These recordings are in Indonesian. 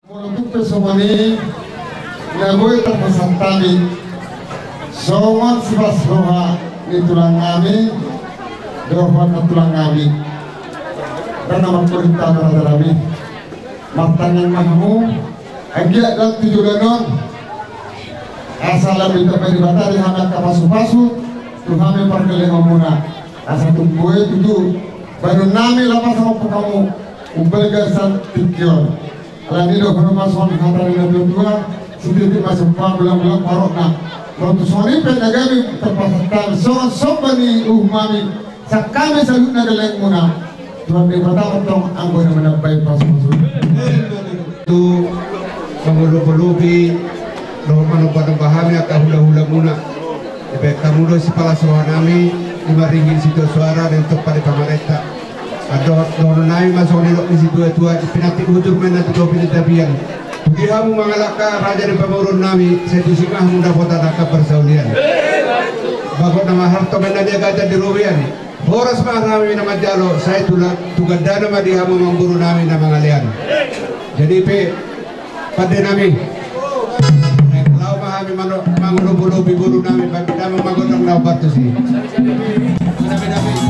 Untuk pesomani lagoy terpesantami songon sibas roha di tulang kami dohon na tulang kami dan nama perintah berada matang yang mahamu agiat dan tujuanon asal lebih tepat dibatari hanya kapasu-pasu Tuhan perkele ngomuna asal tumbuh itu baru nami lapas sama kamu umpelgasan tikion alani do kono mason hatari na dua sedikit masuk bulan-bulan parokna waktu sore pedagami terpasatkan sobani mami sakame salut na galeng muna Tuhan di pertama tong anggo na menampai pasu-pasu itu mengulubi roh manupang bahami atau hula-hula muna ebek kamu do si pala sohanami dimaringin situ suara dan untuk pada pemerintah ada dono nai masuk di lokasi tua pinati utur mena tu pinitabian bagi kamu mengalahkan raja dan pemurun nami setu singah muda kota nakap persaulian bakot nama harto mena dia gajah di rubian boras mah nami nama jalo saya tugas dana mah dia kamu memburu nami nama ngalian jadi pe pada nami lau mah kami mangulubi buru nami bagi nama magotong lau batu sih nami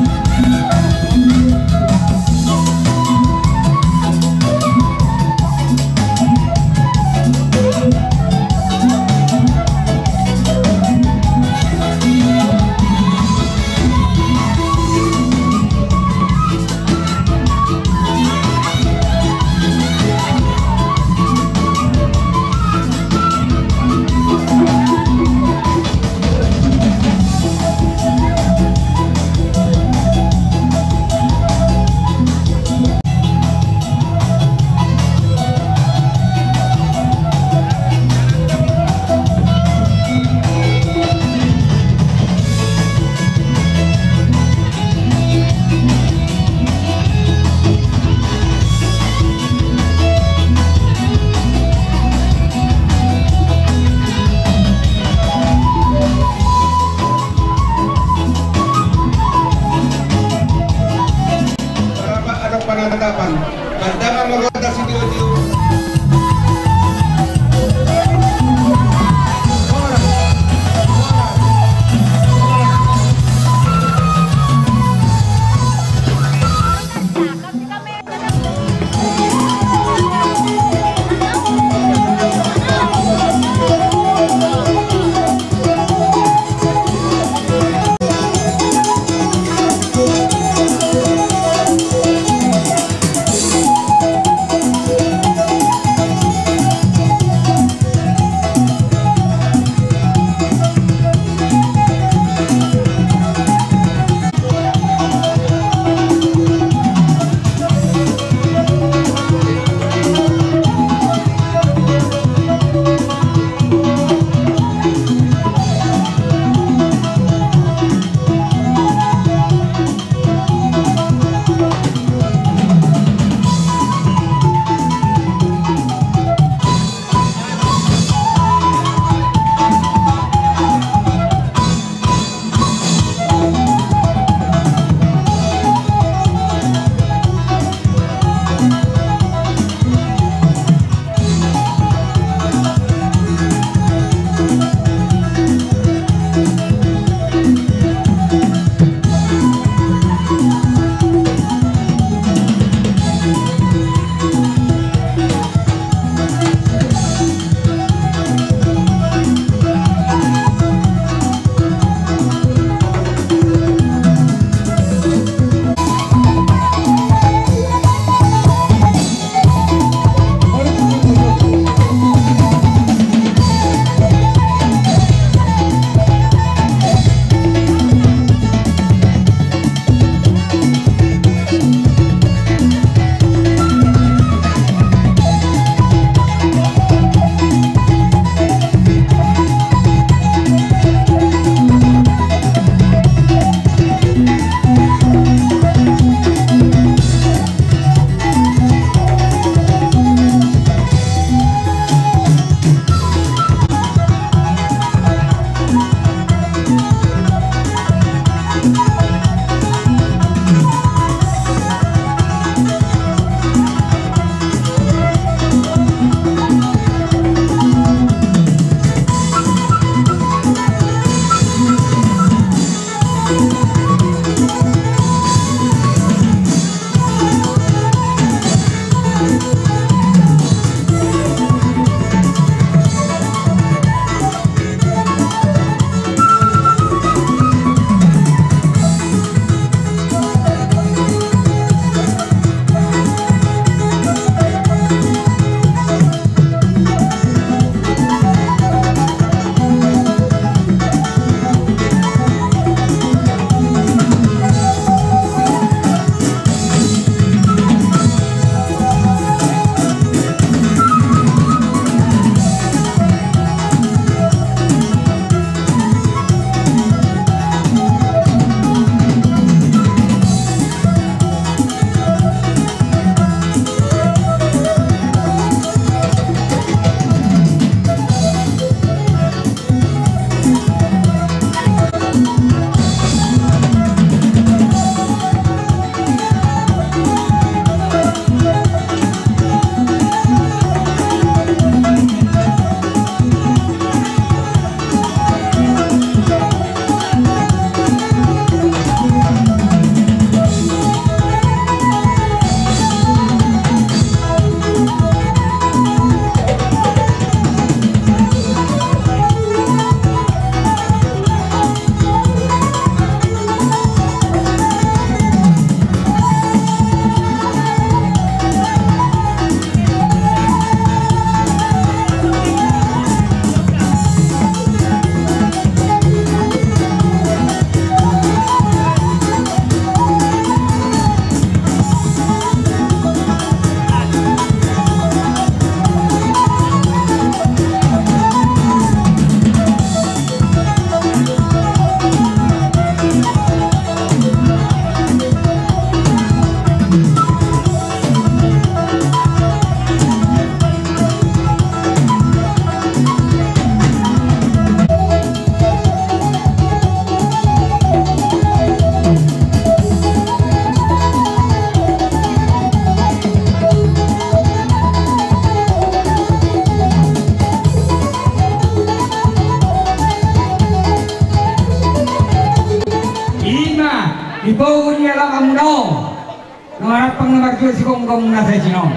bersikong-kong na sa sinong.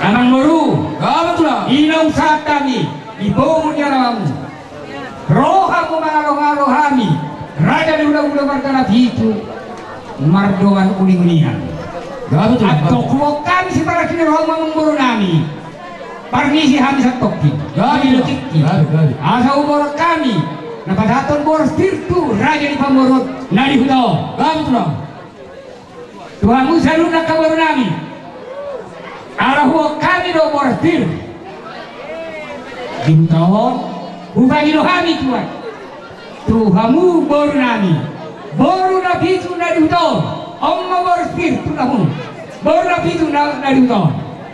Amang Moru, betul lah. inaw sa kami, ibong niya naman. Roha mo mga roha-rohami, raja ni ulang-ulang markanat hito, mardoan uling-ulingan. Betul. At tokuwag kami si para kinirohang Amang Moru nami, parmisi kami sa tokti. Asa umorot kami, napadaton boros tirtu, raja ni Pamorot, nalihudaw. Betul lah. Tuhan mo sa luna kabaru nami. Arahuwa kami do boros tir. Ginutahon, hubagi do kami Tuhan. Tuhamu boru nami. Boru na pitu nalihudaw. Amma boros tir, tunamu. Boru na pitu nalihudaw.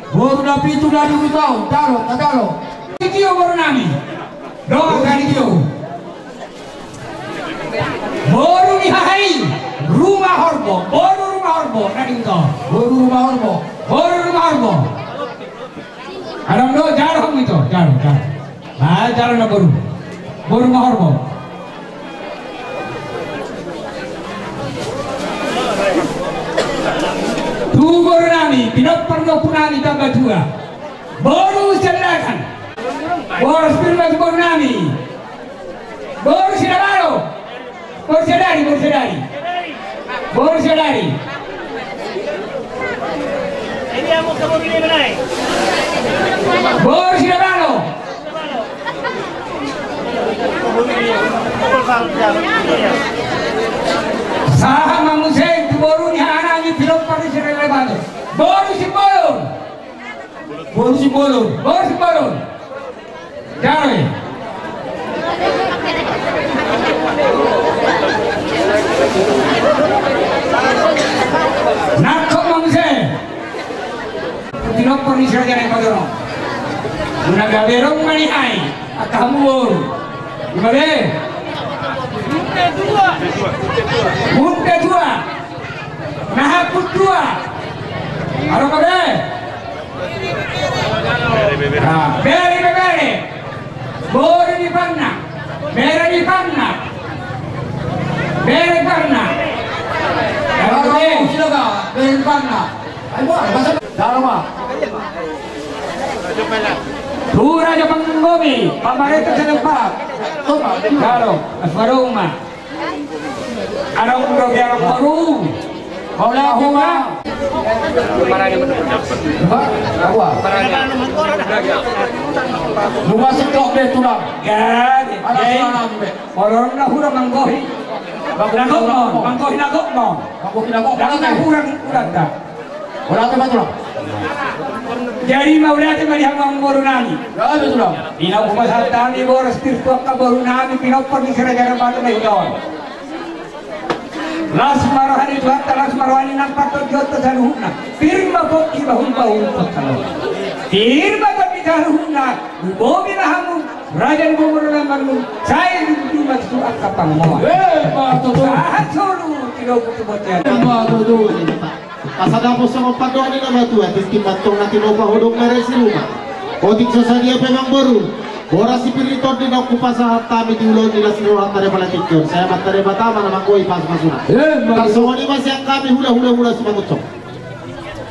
Boru napi itu dari utau, taro. Itu boru nami. Doa kali itu. Boru ni hai. Rumah horbo, boru rumah horbo, nalihudaw. Boru rumah orbo. Boru rumah horbo. Aram do jaro hom itu, jaro. Ah, jaro na boru. Boru rumah horbo. Tu boru nami, pinapparno punami tambah dua. Boru sedelakan. Boru spiritual boru nami. Boru sedaro. Boru sedari. Boru sedari. Ini yang mau kamu pilih mana? Boru sedaro. Saha mamusay boru ni anak ni pinapparno sedelakan. Boru si bolon. Jaro. Nakko mamusay. Pinapparno sedelakan padoro. Nagaberong manihai akamur. Gimana? Munte dua. Nahaput dua. Aro kabe? Beri. Boru di panna. Beri panna. Aro kabe? Silakan. Beri panna. Ayo, bahasa dalam mah. Tura aja panggomi, pamareta sa tempat. Karo, asmaruma. Anong program baru? Wala ako nga. Lumasik tok be tulang. Gani. Ano sila namin be? Orang na hurang manggohi. Manggohi nagok mo. Ako kinako. Dapat na hurang ta. Wala ka ba tulang? Jadi maulati malihat Amang Moru nami. Grabe tulang. Inaw kumasal ni boros tirtuak ka Moru nami pinapar ni sira-sira batu na ito. Las marohan itu hatta las marohan nang patut jotta saluhna. Firma bokki bahun patalo. Firma bokki saluhna. Bobi nahamu rajan Moru namanmu. Saya di masuk akapang mo. Batu tulang. Sulu kilo kutu botya. Batu tulang. Kasadapos sa pagpagawa ni na batu at istimatong na tinopahudong na rin si Luma. Otik sa sadia pemang baru. Boras si Pirito din okupa sa hatami di ulo nila sinurat na rin palatikyon. Saya matari batama na makoy pas-pasuna. Kalsongan iba siyang kami hula-hula si Magutsong.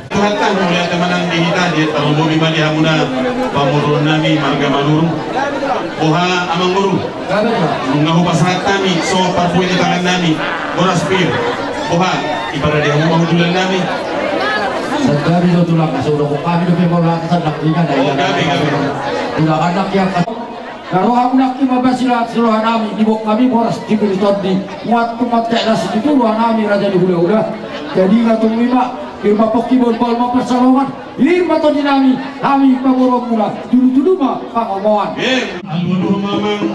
Tuhankan mulai temanang dihitan ya kalau mau bimali hamuna pamurun nami marga manurung boha amang guru ngahu pasahat kami so parpuin di tangan nami boras pir boha ibarat dia mau hudulan nami Segari do tulang kasulo ko kami do pemor lakasan nakina na ila. Tulang anak yang karo ang nak mabasila suruhan nami dibok kami boras diberiton di muat kumat si itu ruang nami raja di hula-hula. Jadi ngatung lima firma pokibol bal mapersalongan lima to dinami kami pamorong mula dulu-dulu mah pangomongan. Alwaduh mamang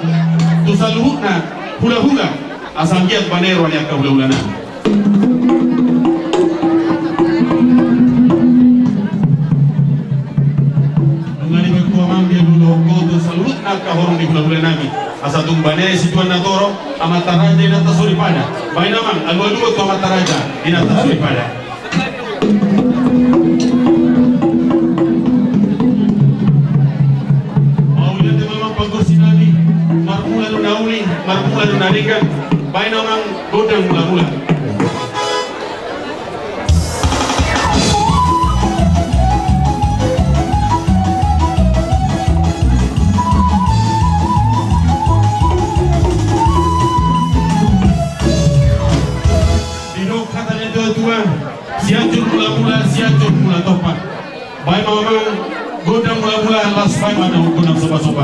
tusaluhna hula-hula asal giat banero yang ka hula-hula na. Kahorong di bulan-bulan nami asa tumbane situan na toro amataraja ina tasuri pada baina mang alwa-alwa to amataraja ina tasuri pada maulian de mamang pagkursi nami marmula no nauli marmula no narikan baina mang godang mula-mula Baik mama, gudang mula-mula last time ada gudang sopa-sopa.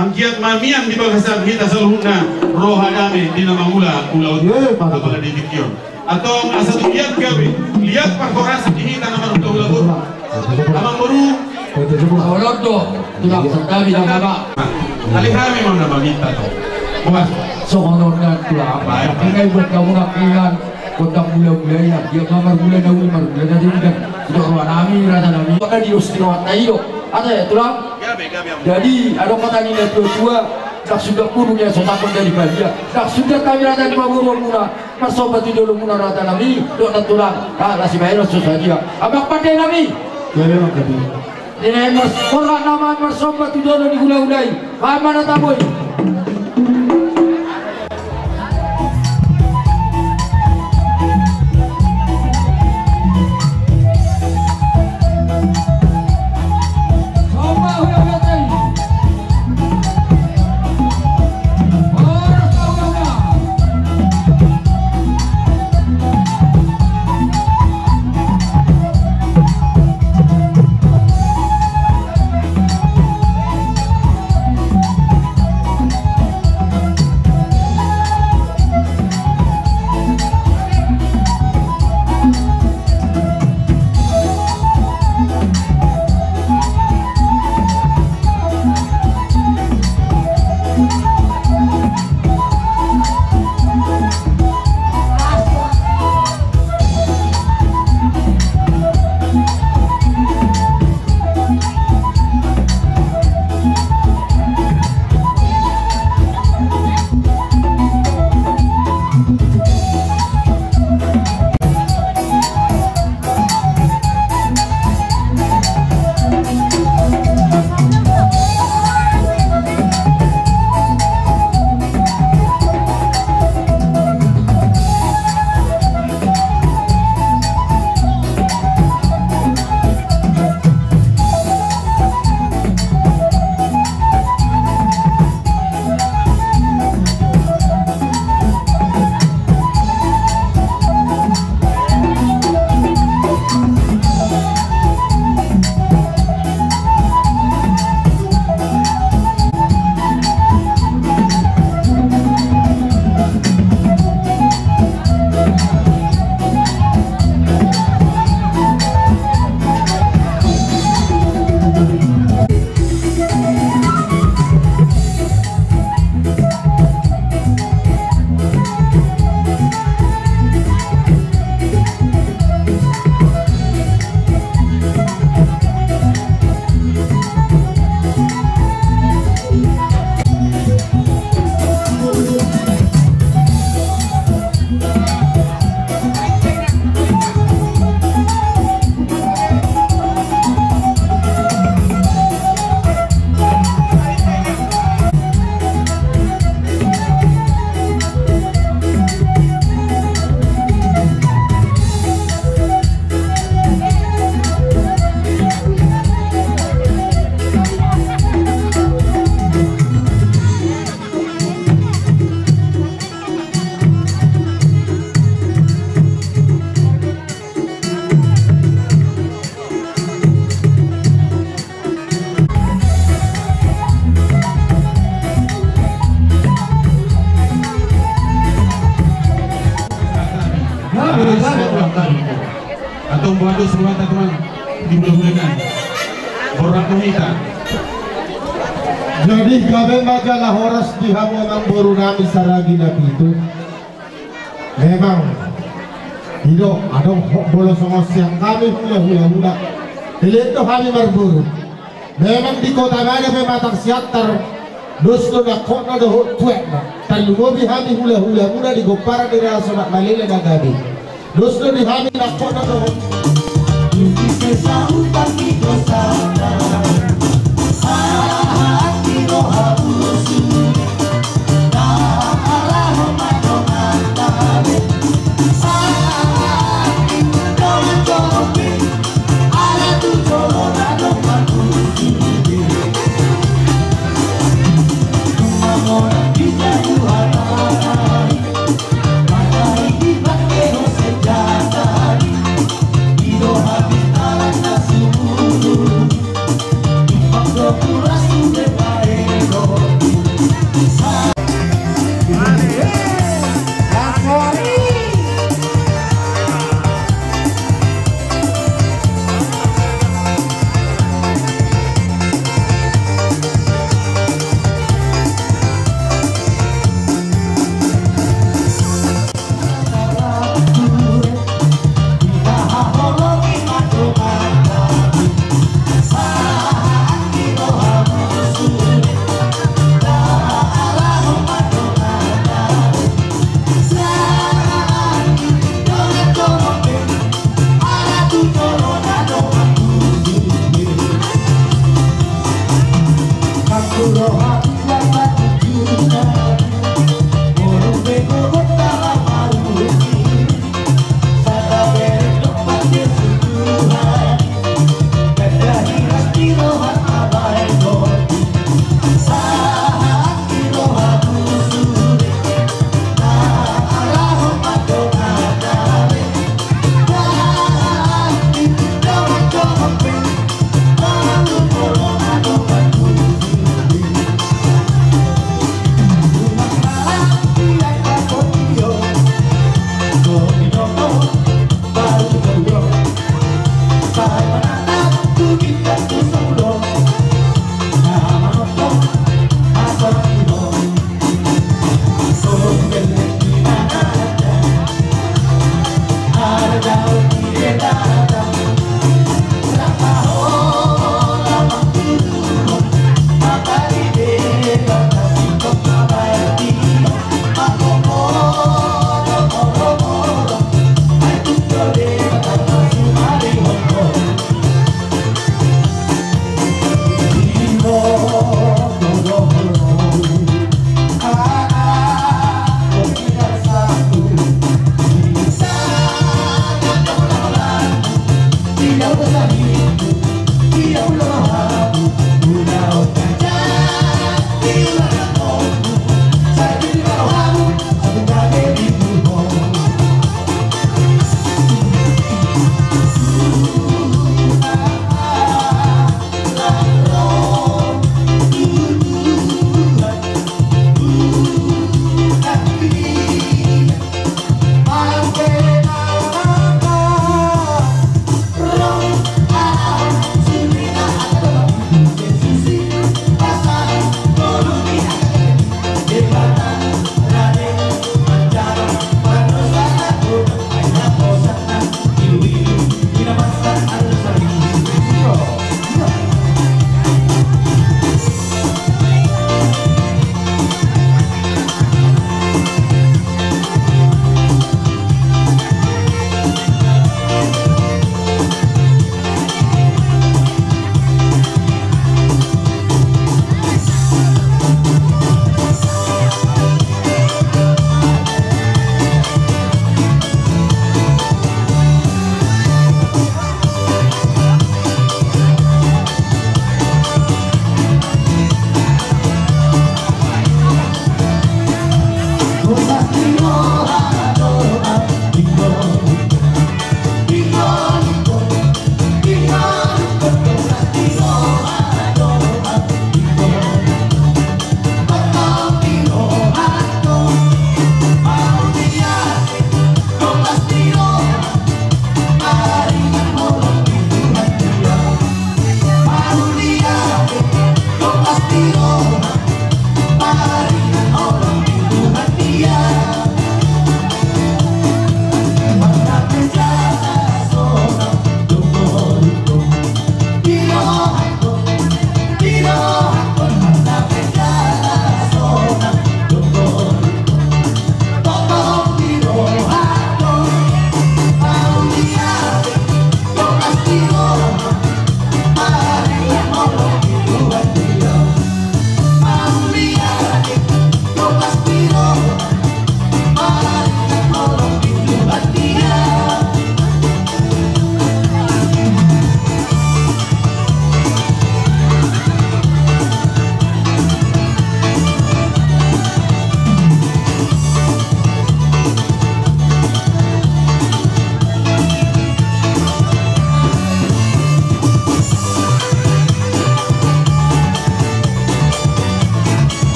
Angkiat mamian di bagasan kita seluruhnya roh adame di nama mula kepala division atau asal lihat kami lihat perkorasi di kita nama untuk labur amang baru Olodo tulang sekali dan apa kali kami mau nama minta tuh bukan sokonon tulang apa ini buat kamu nakian kota mula-mula ya dia kamar mula dari kan sudah ruang nami rasa nami pada di istimewa tayo ada ya tulang jadi ada kata ini tua tak sudah punuhnya sotakon dari balia tak sudah kami rata di bawah muna masobat di dulu muna rata nami dok tulang lah si bayar susah dia abang pandai nami ini mas korban nama masobat di dulu di gula-gulai mana taboy atau buat surat teman dimudah-mudahan orang kita. Jadi kami magalah horas di hamang baru nami saragi nabi itu memang hidup ada bolos songos yang kami hula itu kami berburu memang di kota mana memang siatar dosto na kota do tuek na talumobi kami hula muna di gopara di rasa nak malile na gabi dosto di kami na kota do Alam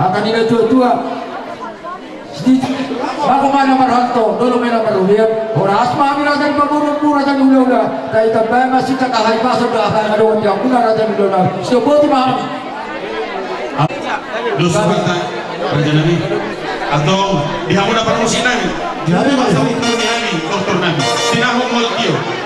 akan ini tua-tua aku mana merantau dulu mana merulian orang asma ambil aja di paburu aja di ulah dari tambah masih tak kahai pasal dah akan ada orang yang punya aja di ulah siapa tu mah dosa kata perjalanan atau dihamun apa musinan jadi masa itu ni doktor nabi dinahum mulkio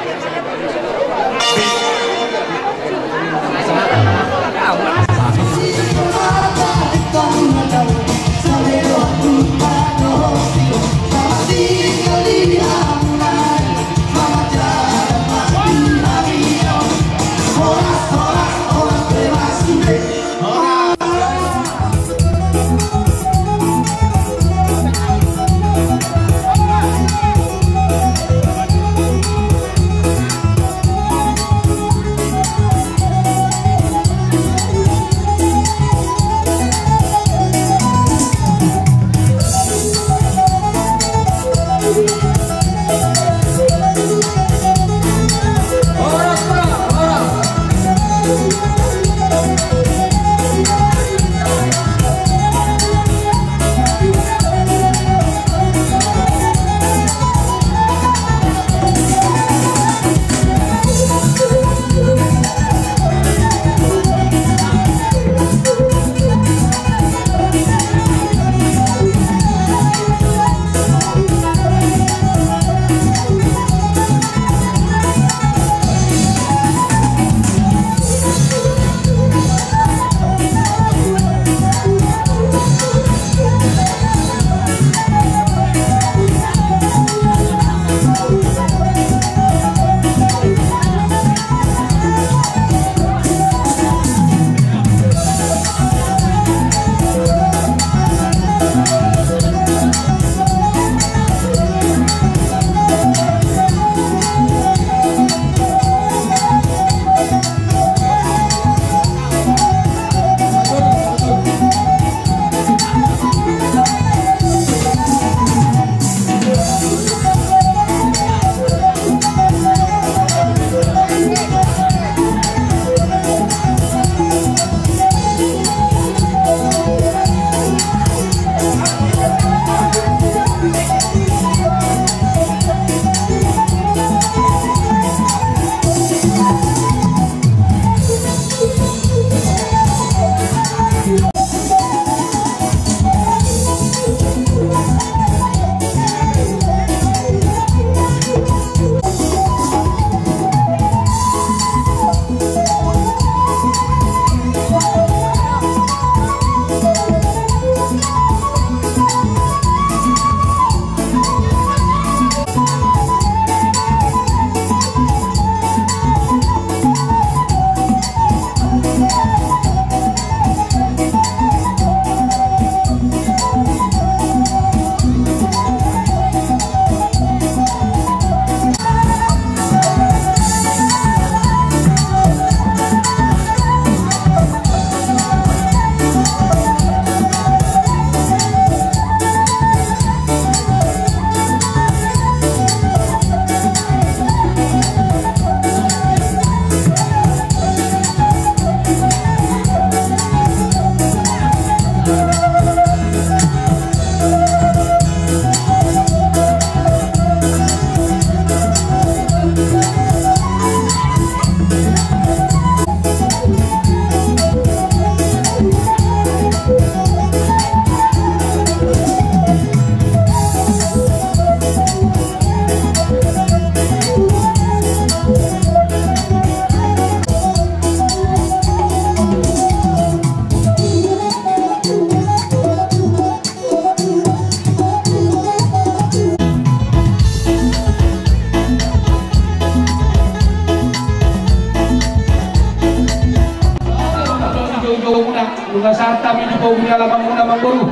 Dengan saat kami di bawah alaman muna mangguru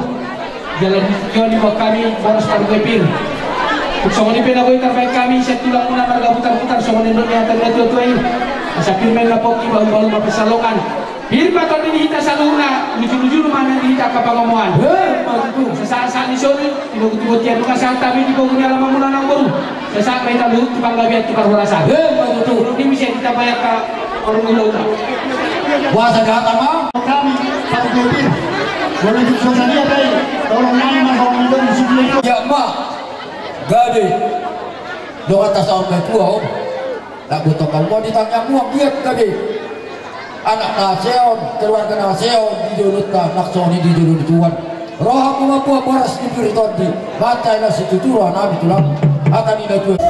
jalan di bawah kami boros parugepir Soalnya penagoy terbaik kami saya tulang muna marga putar-putar soalnya dunia terlihat tuai asa pirmen lapoki baru-baru mapesalongan Hirma kalau dihita sa luna, lucu-lucu naman ang dihita kapangamuan. Sa ni Sony, tinugot-tigot yan. Nung kasang tabi, di ko kunya lamang muna ng guru. Sa may taluhut, tipang gabi at tipang hurasan. Nung di misya, kita bayak ka, orong ilaw na. Wah, sa gata mo? Kami, satu kupir. Boleh dikosong dia, baik. Tolong nama, kalau mudah disuruh. Ya, ma. Gade. Doa atas tahun bertua, lagu tokal mau ditanya muak dia, gade. Anak naseon, keluarga naseon di julut ka naksoni di julut tuan. Roh aku mampu boras di piritondi. Batai na si tuturuan nabi tulang. Ata ni tuan.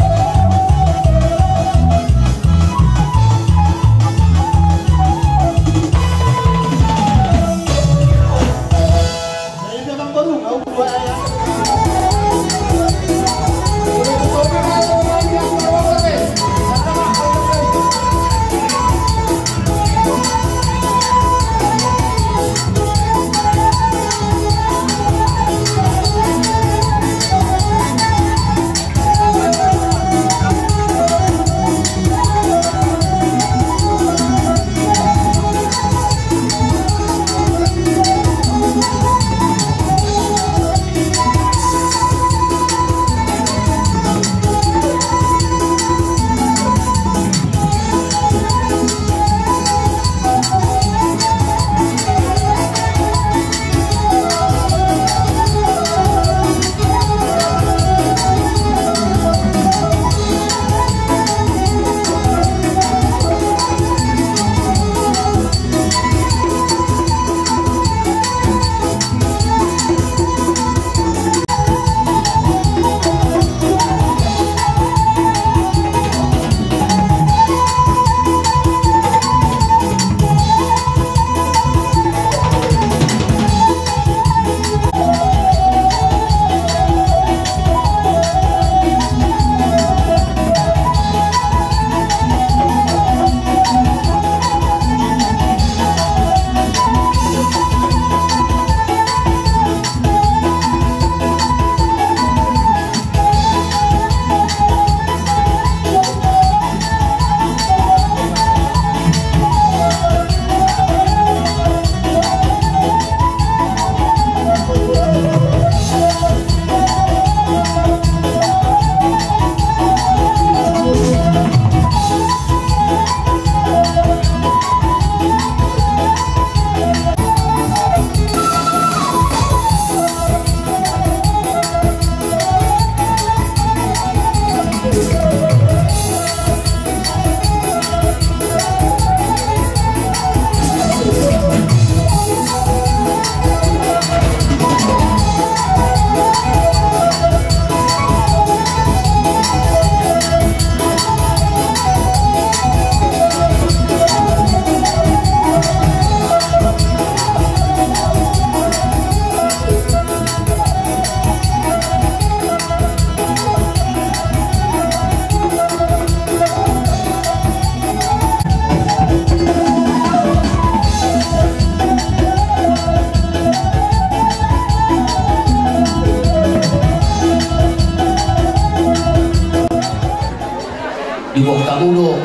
Di bawah kabulo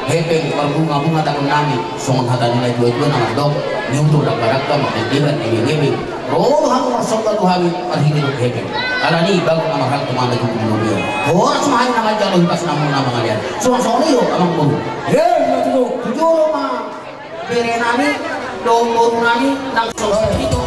hepe berbunga-bunga tahun nami songon hata nilai dua-dua nama dok nyuntur dak barakka makdiban ini roh hamu marsokal tuhawi arhidu hepe alani bagu nama hal kemana juga mobil orang semua nama jatuh pas nama kalian songon yo amang buru tujuh mah berenani dong nani langsung itu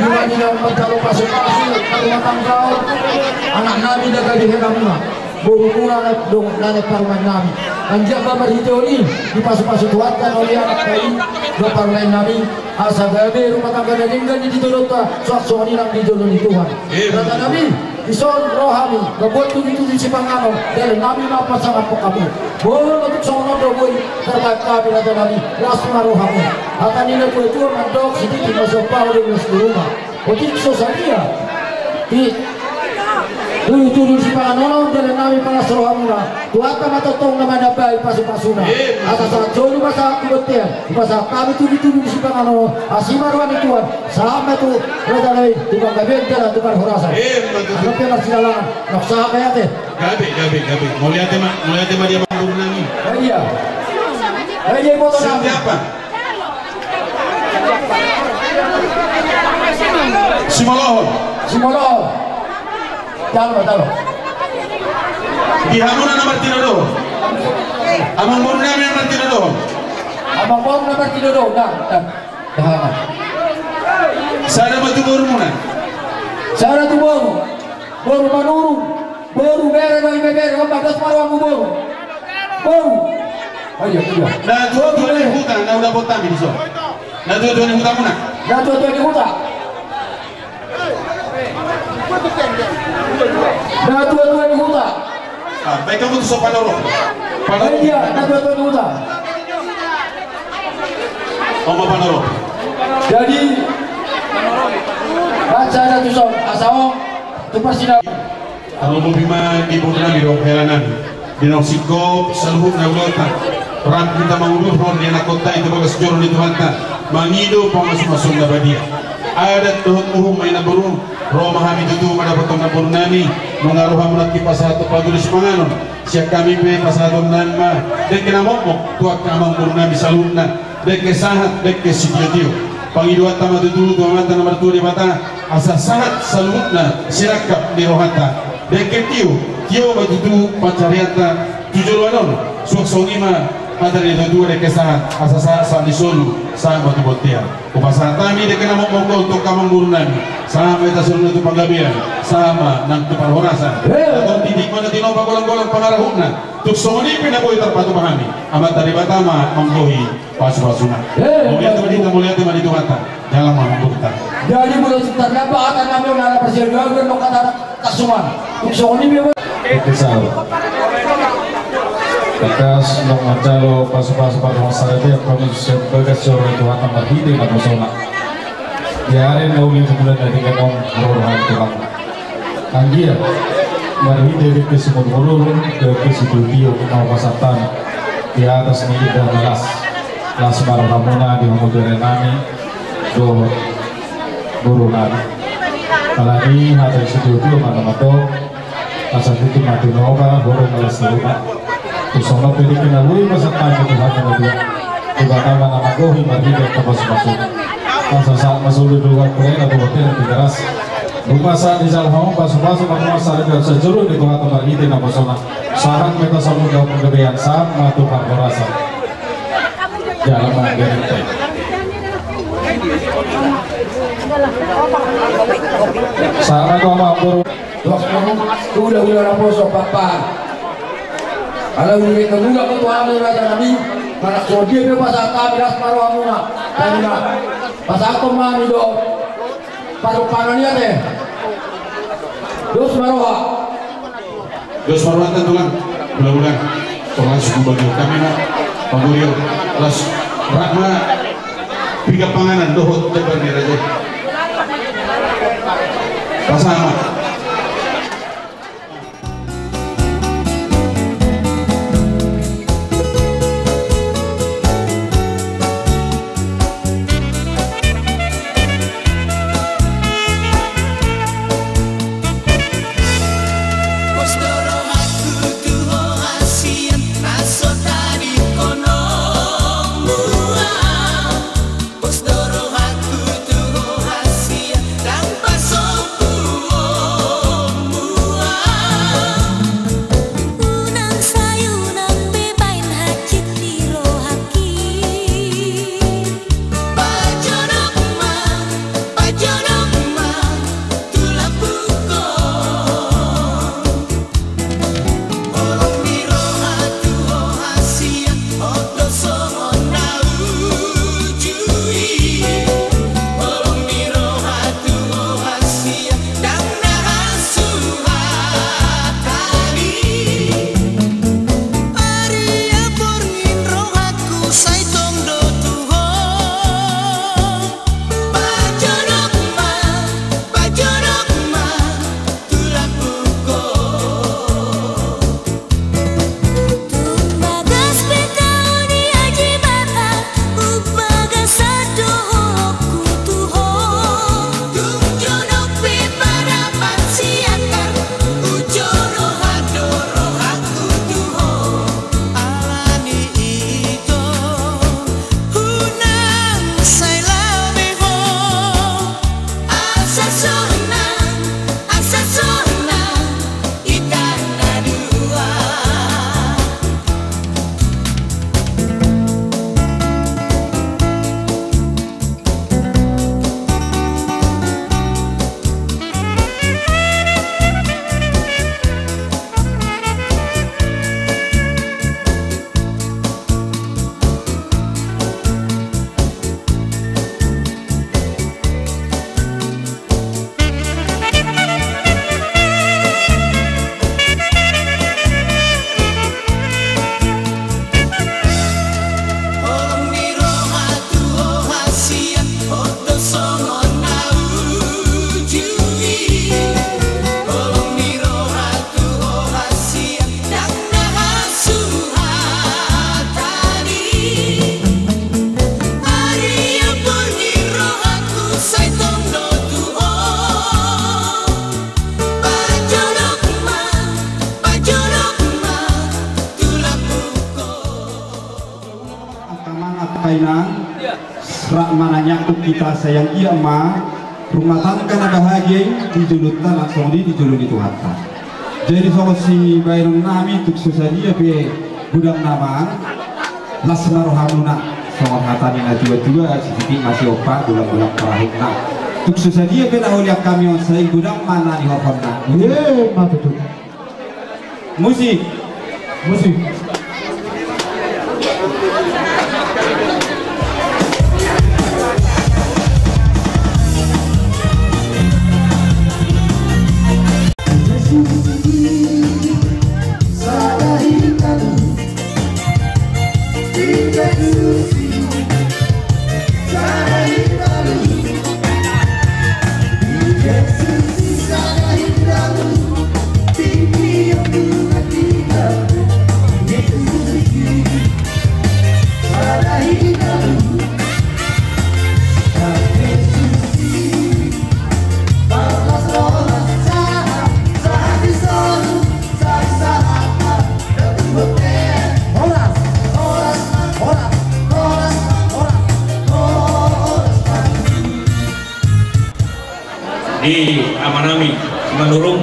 Iwan yang mencari pasuk-pasuk rumah tangga anak Nabi daga di Heramuna berhubungan dengan paruman Nabi anjak babar hijau ini di pasuk-pasuk tuatan oleh anak kain dua paruman Nabi asa gabe rumah tangga dan hingga di didorota suak-suak nilang di jolong Tuhan kata Nabi Ison rohani, gabot tujuh si pangano, dari Nabi apa sangat pekamu. Boleh untuk sono doboy terbaik kami kata Nabi, lasma rohani. Akan ini kue itu mandok sedikit masuk pau di rumah. Otik sosalia, di tujuh si pangano dari Nabi panas rohamuna. Tuata mata tong nama dabai pasu-pasuna. Atas saat jolu masa aku betul, masa kami tujuh si pangano. Asimarwan Tuhan, sama tu raja lain tukang kabin dan tukang horasan. Ano pa lang sila lang? Naksaha kaya te? Gabi. Mulai tema dia bangun nami. Iya. Iya foto nami. Siapa? Simoloho. Talo. Di Hamuna nomor 32. Amang baru nami nomor 32. Abang baru nomor 32. Dan. Sana batu baru muna. Sana tu baru manurung, baru bere kampak marwamu baru. Ayo. Nah dua ni hutan, nah udah botam ini so. Nah dua ni hutan muna. Dah tu ni hutan. Dah tu ni hutan. Ah, baik kamu tu so panoro. Iya, dah tu ni hutan. Oma panoro. Jadi baca ada tu sok asal tu persidak. Kalau mau bima di bulan di helanan di Noksiko seluruh naulota peran kita mengurus di anak kota itu bagas joron itu hanta mengido pemasuk-masuk nabadia adat tuhun muhum mainan burung roh mahami itu pada potong nabur nani mengaruh hamulat kipas satu padulis manganon siap kami pe pasadon nanma dek kena mokmok tuak kamang burung nami salunna dek kesahat dek kesitio Pangidua tama dulu dua mata nomor 2 di mata asa sangat salutna sirakap di rohata deket tio baju tu pacariata tujuanon suak songima ada di dua deket sangat asa saat di solu sama batu botia upasa tami deket nama mongkol untuk kamang burunan sama itu solu itu panggabian sama nang tupar horasan atau titik mana tinopa golang-golang pangarahuna tuk songoni pinaboy terpatu pahami amat dari batama manggohi pasu-pasuna mulia teman itu mata dalam membuka jadi mulut sebenarnya apa akan kami menara persiapan dan kata kasuman tuk songoni memang Kisah Bekas nong mancalo pasu-pasu pada masa itu yang kami sebagai seorang Tuhan tambah hidup dan bersama diare nauli kemudian dari kenong rohan Tuhan Anggia marhide ke semua guru ke situdio mau pasatan di atas ini dan las marhamuna di modernani do guru nani kalani ada situdio mata-mata asal itu mati nova borong alas rumah kusona pedi kenalui pasatan ke Tuhan yang dia tiba nama nama gohi marhide ke masuk masa saat masuk dulu kurang atau hotel di teras rumah saat di Jalhong pasu-pasu rumah saat di sejuru di Tuhan tempat itu nama sona sarang meta samudra penggebian saat matu pangkorasa jalan mengerti sarang kau mampu udah raposo papa kalau udah kebuka ke Tuhan raja Nabi mana dia bebas kami ras marwamuna karena pas aku mami do paru-parunya deh dos marwa tentukan bulan-bulan soal suku bagi kami nak panggulio kelas rahma tiga panganan dohot tebar ni raja pasama Tanpa sopu asra mananya kita sayang ia ma rumah tangga na bahagia di julutan langsung di julun itu hatta. Jadi solusi bayron nami tuk susadia be budak nama lasmar hamuna soal hatani na dua sisi masih opa bulan-bulan perahuna tuk susadia be lah oleh kami saya budak mana di hokona. Matu tuh. Musik. di Amanami menurung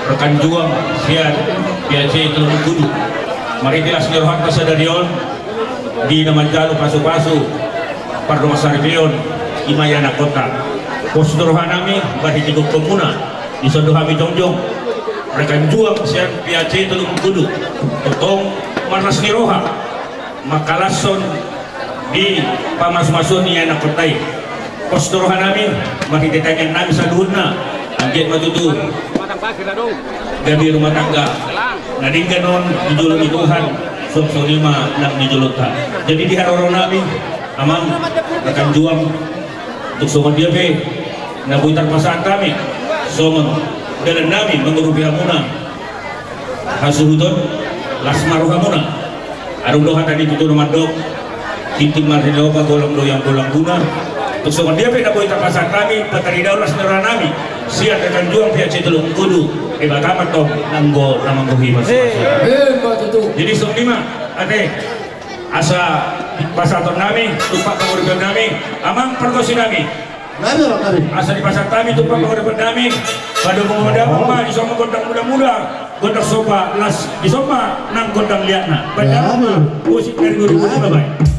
rekan juang sian PAC Teluk Kudu mari tilas nirhan kasadarion di Namanjalo pasu-pasu Pardo Masaribion Imayana Kota posturhan nami bagi Tiduk Komuna di Sondohami Jongjong rekan juang sian PAC Teluk Kudu totong Marnas Niroha Makalason di Pamas-masun Iyana Kotai posturhan nami masih ditanya nami saduhna angget matutu gabi rumah tangga nadingkan non dijulungi Tuhan sok lima nak dijulutkan jadi di haroro nami amang rekan juang untuk soman dia be nabuitan pasaan kami soman dan nami mengurupi hamuna hasuhudon lasmaru hamuna arung doha tadi tutur mandok titik marhidopa golong doyang golang guna untuk soman dia beda boy terpasang kami petari daulah senera nami siap rekan juang PAC Teluk Kudu bagaimana toh nanggo namang gohi masing-masing jadi sok lima ade asa pasaton nami tumpak penguripan nami amang pergosi nami asa di pasar kami tumpak penguripan nami pada mengoda apa isoma gondang muda-muda gondang sopa las isoma nang gondang liatna pada musik dari 2005 baik.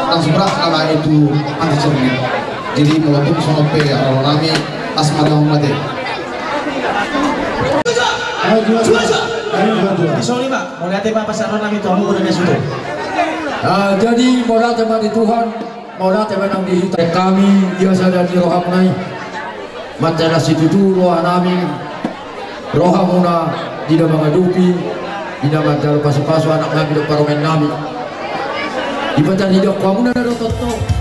Langsung berat nama itu anti cermin jadi meletup sonope kalau nami asmara umate Sorry Pak, mau lihat apa pasaran nami kamu udah sudah. Jadi mola teman di Tuhan, mola teman yang dihitung kami biasa dari rohamunai materi situ tu roha nami rohamuna tidak mengadupi tidak mengajar pasu-pasu anak nami dan paromen nami di badan hidup kamu dan ada toto.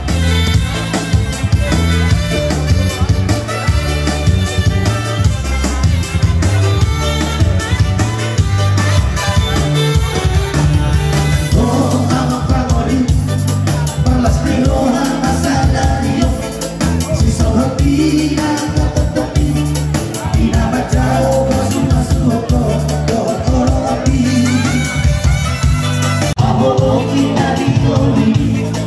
Kita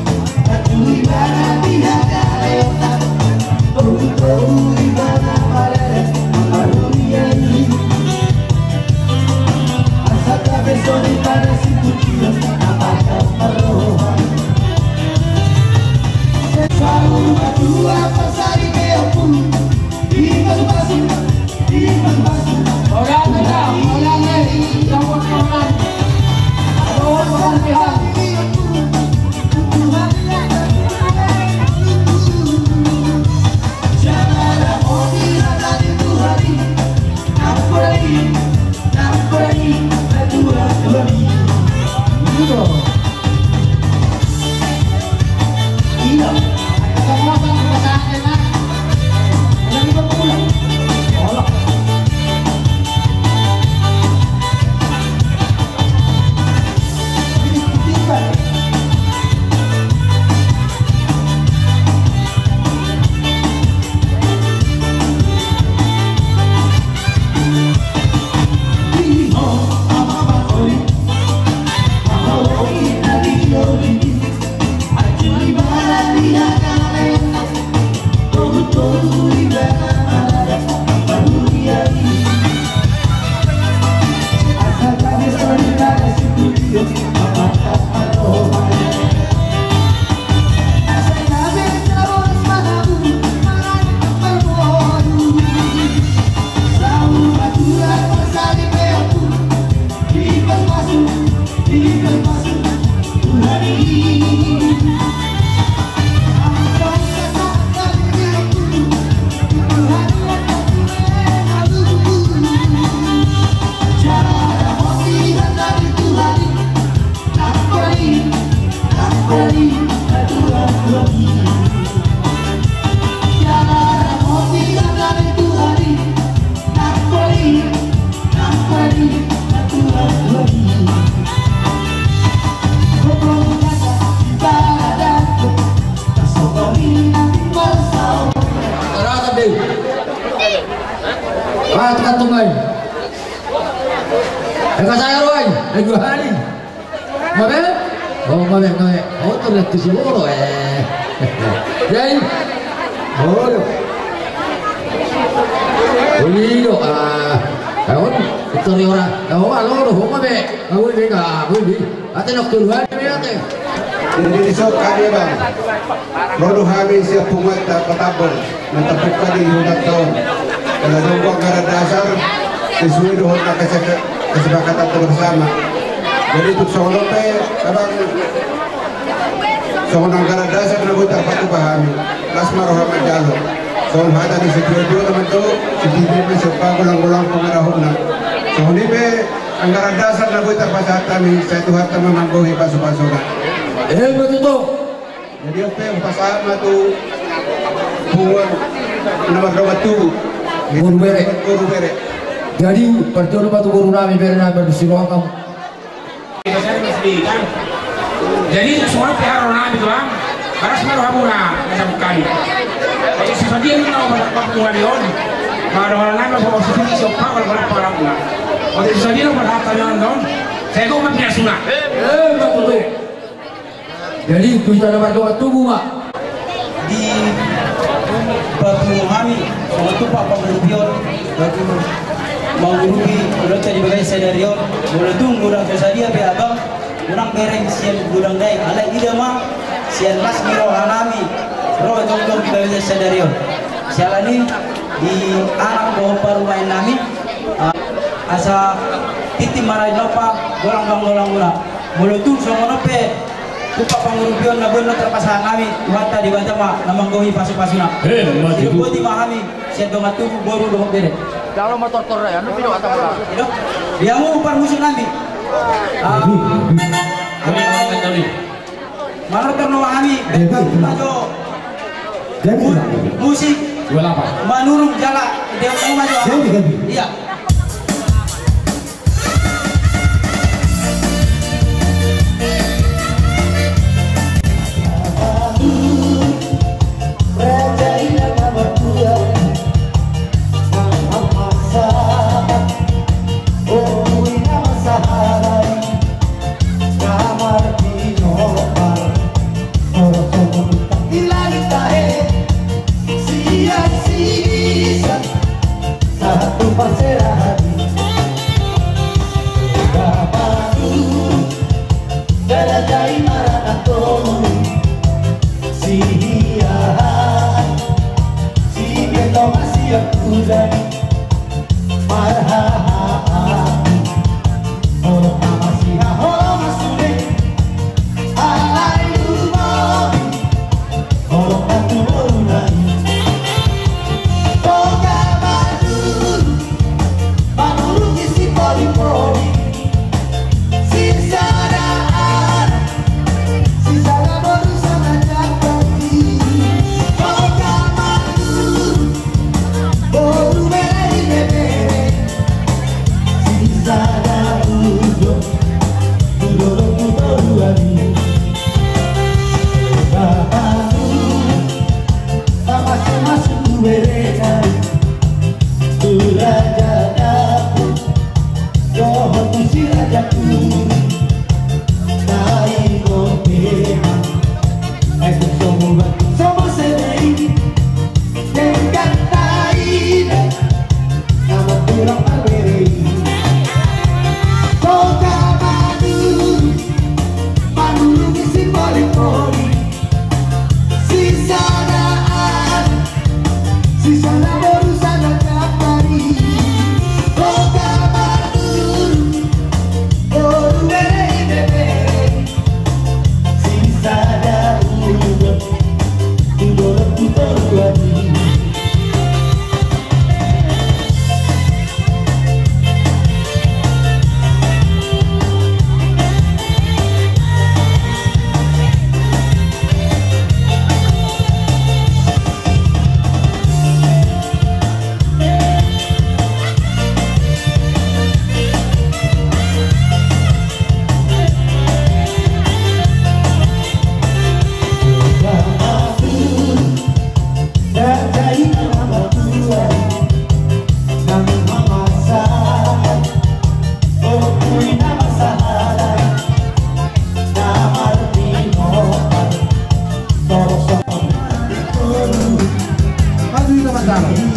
Jadi esok kali bang, produk kami siap pungut petabel, mentepuk kali unat tahun. Kalau jumpa gara dasar, sesuai dengan kesepakatan bersama. Jadi untuk solope, abang soalnya gara dasar nabu terpatu pahami. Lasmar Muhammad Jalo, soal hada di setuju teman tu, sedikit besok gulang-gulang pengarahuna. Soalnya be anggaran dasar nabu terpasat kami, saya tuhan teman manggohi pasu-pasuna. Betul. Jadi apa yang pasama tu buang nomor tu Guru bere. Jadi percuma tu guru nami bere nami bersiroh kamu. Jadi semua pihak orang itu bang, karena semua orang murah macam kali. Jadi sesuatu yang tahu berapa pengadilan, kalau orang lain mau sesuatu siapa kalau berapa orang murah. Kalau sesuatu yang berapa orang don, saya kau mampu sunat. Betul. Jadi kita dapat doa tubuh mak di batu kami waktu Pak Pangrupion batu mau rugi udah tadi bagai sedario boleh tunggu orang sesadia be abang orang bereng sian gudang dai alai ida mah sian las miro hanami roh tong di bagai sedario sialani di anak bawah baru main nami asa titi marai nopa golang boleh tunggu semua nope Kupa Pangrupion na benar terpasangan kami Tuhan tadi bantah mak namanggohi pasu-pasuna jadi buat dimahami siap domat tubuh baru doh bere kalau motor ya nu video atau apa dia mau upar musuh nanti mana terno kami maju musik manurung jala dia mau maju iya Oh, Besar.